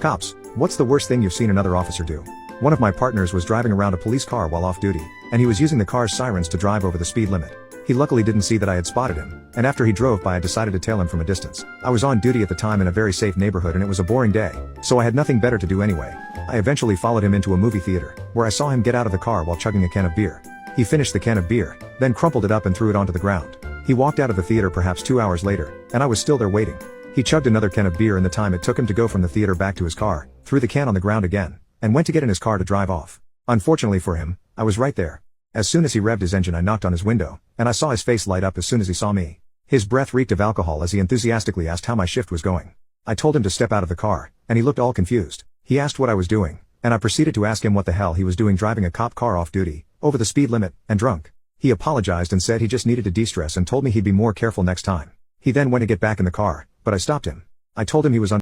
Cops, what's the worst thing you've seen another officer do? One of my partners was driving around a police car while off duty, and he was using the car's sirens to drive over the speed limit. He luckily didn't see that I had spotted him, and after he drove by I decided to tail him from a distance. I was on duty at the time in a very safe neighborhood and it was a boring day, so I had nothing better to do anyway. I eventually followed him into a movie theater, where I saw him get out of the car while chugging a can of beer. He finished the can of beer, then crumpled it up and threw it onto the ground. He walked out of the theater perhaps 2 hours later, and I was still there waiting. He chugged another can of beer in the time it took him to go from the theater back to his car, threw the can on the ground again, and went to get in his car to drive off. Unfortunately for him, I was right there. As soon as he revved his engine I knocked on his window, and I saw his face light up as soon as he saw me. His breath reeked of alcohol as he enthusiastically asked how my shift was going. I told him to step out of the car, and he looked all confused. He asked what I was doing, and I proceeded to ask him what the hell he was doing driving a cop car off duty, over the speed limit, and drunk. He apologized and said he just needed to de-stress and told me he'd be more careful next time. He then went to get back in the car, but I stopped him. I told him he was